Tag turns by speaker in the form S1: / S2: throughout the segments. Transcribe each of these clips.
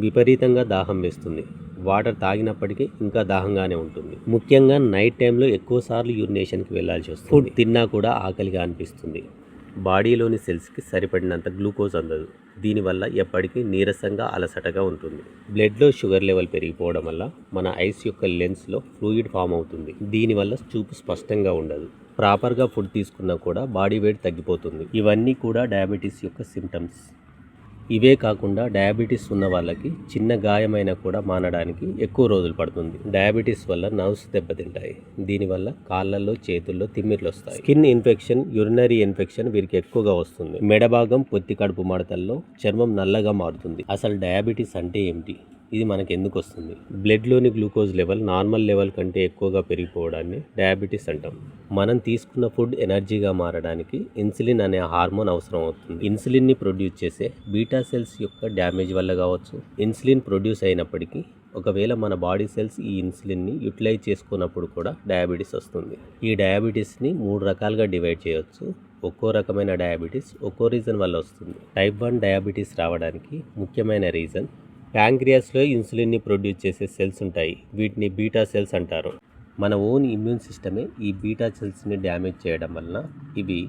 S1: విపరీతంగా దాహం వేస్తుంది. వాటర్ తాగినప్పటికీ ఇంకా దాహంగానే ఉంటుంది. ముఖ్యంగా నైట్ టైంలో ఎక్కువసార్లు యూరినేషన్కి వెళ్లాల్సి వస్తుంది. ఫుడ్ తిన్నా కూడా ఆకలిగా అనిపిస్తుంది. బాడీలోని సెల్స్కి సరిపడినంత గ్లూకోజ్ అందదు. దీనివల్ల ఎప్పటికీ నీరసంగా అలసటగా ఉంటుంది. బ్లడ్లో షుగర్ లెవెల్ పెరిగిపోవడం వల్ల మన ఐస్ యొక్క లెన్స్లో ఫ్లూయిడ్ ఫామ్ అవుతుంది. దీనివల్ల చూపు స్పష్టంగా ఉండదు. ప్రాపర్గా ఫుడ్ తీసుకున్నా కూడా బాడీ వెయిట్ తగ్గిపోతుంది. ఇవన్నీ కూడా డయాబెటీస్ యొక్క సిమ్టమ్స్. ఇవే కాకుండా డయాబెటీస్ ఉన్న వాళ్ళకి చిన్న గాయమైనా కూడా మానడానికి ఎక్కువ రోజులు పడుతుంది. డయాబెటీస్ వల్ల నర్వ్స్ దెబ్బతింటాయి. దీనివల్ల కాళ్ళల్లో చేతుల్లో తిమ్మిర్లు వస్తాయి. స్కిన్ ఇన్ఫెక్షన్, యూరినరీ ఇన్ఫెక్షన్ వీరికి ఎక్కువగా వస్తుంది. మెడభాగం, పొత్తి కడుపు మడతల్లో చర్మం నల్లగా మారుతుంది. అసలు డయాబెటీస్ అంటే ఏమిటి? ఇది మనకు ఎందుకు వస్తుంది? బ్లడ్లోని గ్లూకోజ్ లెవెల్ నార్మల్ లెవెల్ కంటే ఎక్కువగా పెరిగిపోవడాన్ని డయాబెటీస్ అంటాం. మనం తీసుకున్న ఫుడ్ ఎనర్జీగా మారడానికి ఇన్సులిన్ అనే హార్మోన్ అవసరం అవుతుంది. ఇన్సులిన్ని ప్రొడ్యూస్ చేసే బీటా సెల్స్ యొక్క డ్యామేజ్ వల్ల కావచ్చు. ఇన్సులిన్ ప్రొడ్యూస్ అయినప్పటికీ ఒకవేళ మన బాడీ సెల్స్ ఈ ఇన్సులిన్ని యూటిలైజ్ చేసుకున్నప్పుడు కూడా డయాబెటీస్ వస్తుంది. ఈ డయాబెటీస్ని 3 రకాలుగా డివైడ్ చేయవచ్చు. ఒక్కో రకమైన డయాబెటీస్ ఒక్కో రీజన్ వల్ల వస్తుంది. టైప్ 1 డయాబెటీస్ రావడానికి ముఖ్యమైన రీజన్ ప్యాంక్రియాస్లో ఇన్సులిన్ని ప్రొడ్యూస్ చేసే సెల్స్ ఉంటాయి. వీటిని బీటా సెల్స్ అంటారు. మన ఓన్ ఇమ్యూన్ సిస్టమే ఈ బీటా సెల్స్ని డ్యామేజ్ చేయడం వలన ఇవి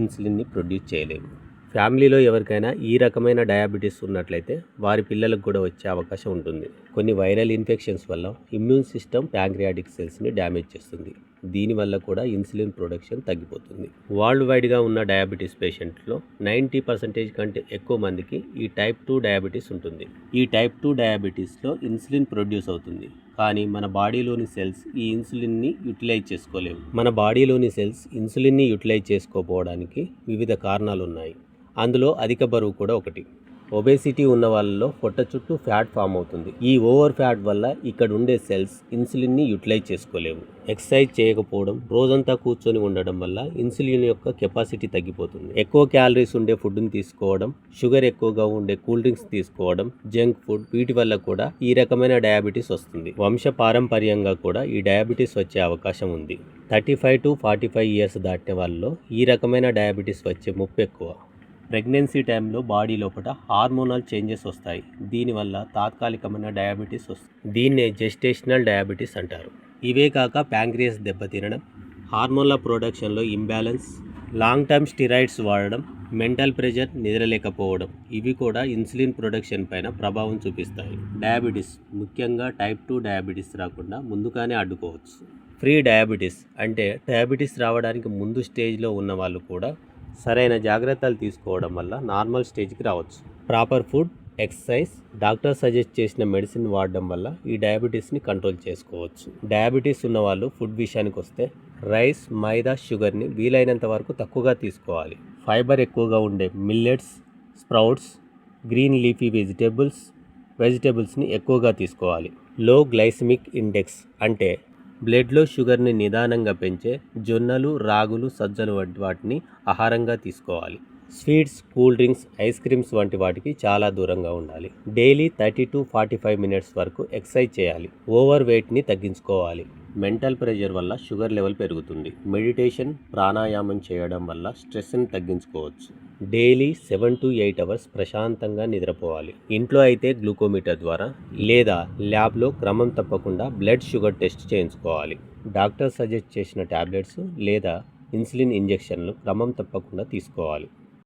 S1: ఇన్సులిన్ని ప్రొడ్యూస్ చేయలేవు. ఫ్యామిలీలో ఎవరికైనా ఈ రకమైన డయాబెటీస్ ఉన్నట్లయితే వారి పిల్లలకు కూడా వచ్చే అవకాశం ఉంటుంది. కొన్ని వైరల్ ఇన్ఫెక్షన్స్ వల్ల ఇమ్యూన్ సిస్టమ్ ప్యాంక్రియాటిక్ సెల్స్ని డ్యామేజ్ చేస్తుంది. దీనివల్ల కూడా ఇన్సులిన్ ప్రొడక్షన్ తగ్గిపోతుంది. వరల్డ్ వైడ్గా ఉన్న డయాబెటీస్ పేషెంట్లో 90% కంటే ఎక్కువ మందికి ఈ టైప్ 2 డయాబెటీస్ ఉంటుంది. ఈ టైప్ 2 డయాబెటీస్లో ఇన్సులిన్ ప్రొడ్యూస్ అవుతుంది, కానీ మన బాడీలోని సెల్స్ ఈ ఇన్సులిన్ని యూటిలైజ్ చేసుకోలేవు. మన బాడీలోని సెల్స్ ఇన్సులిన్ని యూటిలైజ్ చేసుకోకపోవడానికి వివిధ కారణాలు ఉన్నాయి. అందులో అధిక బరువు కూడా ఒకటి. ఒబేసిటీ ఉన్న వాళ్ళలో పొట్ట చుట్టూ ఫ్యాట్ ఫామ్ అవుతుంది. ఈ ఓవర్ ఫ్యాట్ వల్ల ఇక్కడ ఉండే సెల్స్ ఇన్సులిన్ని యూటిలైజ్ చేసుకోలేవు. ఎక్సర్సైజ్ చేయకపోవడం, రోజంతా కూర్చొని ఉండడం వల్ల ఇన్సులిన్ యొక్క కెపాసిటీ తగ్గిపోతుంది. ఎక్కువ క్యాలరీస్ ఉండే ఫుడ్ని తీసుకోవడం, షుగర్ ఎక్కువగా ఉండే కూల్ డ్రింక్స్ తీసుకోవడం, జంక్ ఫుడ్, వీటి వల్ల కూడా ఈ రకమైన డయాబెటీస్ వస్తుంది. వంశ పారంపర్యంగా కూడా ఈ డయాబెటీస్ వచ్చే అవకాశం ఉంది. 35 to 45 ఇయర్స్ దాటిన వాళ్ళలో ఈ రకమైన డయాబెటీస్ వచ్చే ముప్పు ఎక్కువ. ప్రెగ్నెన్సీ టైంలో బాడీ లోపల హార్మోనల్ చేంజెస్ వస్తాయి. దీనివల్ల తాత్కాలికమైన డయాబెటీస్ వస్తుంది. దీన్నే జెస్టేషనల్ డయాబెటీస్ అంటారు. ఇవే కాక ప్యాంక్రియాస్ దెబ్బతినడం, హార్మోన్ల ప్రొడక్షన్లో ఇంబ్యాలెన్స్, లాంగ్ టర్మ్ స్టిరాయిడ్స్ వాడడం, మెంటల్ ప్రెషర్, నిద్రలేకపోవడం ఇవి కూడా ఇన్సులిన్ ప్రొడక్షన్ పైన ప్రభావం చూపిస్తాయి. డయాబెటీస్, ముఖ్యంగా టైప్ 2 డయాబెటీస్ రాకుండా ముందుగానే అడ్డుకోవచ్చు. ప్రీ డయాబెటీస్ అంటే డయాబెటీస్ రావడానికి ముందు స్టేజ్లో ఉన్న వాళ్ళు కూడా సరైన జాగ్రత్తలు తీసుకోవడం వల్ల నార్మల్ స్టేజ్కి రావచ్చు. Proper food, exercise, doctor suggest చేసిన మెడిసిన్ వాడడం వల్ల ఈ డయాబెటీస్ని కంట్రోల్ చేసుకోవచ్చు. డయాబెటీస్ ఉన్న వాళ్ళు ఫుడ్ విషయానికి వస్తే రైస్, మైదా, షుగర్ని వీలైనంత వరకు తక్కువగా తీసుకోవాలి. ఫైబర్ ఎక్కువగా ఉండే మిల్లెట్స్, స్ప్రౌట్స్, గ్రీన్ లీఫీ వెజిటేబుల్స్ని ఎక్కువగా తీసుకోవాలి. లో గ్లైసెమిక్ ఇండెక్స్ అంటే బ్లడ్లో షుగర్ని నిదానంగా పెంచే జొన్నలు, రాగులు, సజ్జలు వంటి వాటిని ఆహారంగా తీసుకోవాలి. Sweets, cool drinks, ice creams వంటి వాటికి చాలా దూరంగా ఉండాలి. డైలీ 30 to 45 మినిట్స్ వరకు ఎక్సర్సైజ్ చేయాలి. ఓవర్ వెయిట్ని తగ్గించుకోవాలి. మెంటల్ ప్రెషర్ వల్ల షుగర్ లెవెల్ పెరుగుతుంది. మెడిటేషన్, ప్రాణాయామం చేయడం వల్ల స్ట్రెస్ని తగ్గించుకోవచ్చు. డైలీ 7 to 8 అవర్స్ ప్రశాంతంగా నిద్రపోవాలి. ఇంట్లో అయితే గ్లూకోమీటర్ ద్వారా లేదా ల్యాబ్లో క్రమం తప్పకుండా బ్లడ్ షుగర్ టెస్ట్ చేయించుకోవాలి. డాక్టర్ సజెస్ట్ చేసిన టాబ్లెట్స్ లేదా ఇన్సులిన్ ఇంజెక్షన్లు క్రమం తప్పకుండా తీసుకోవాలి.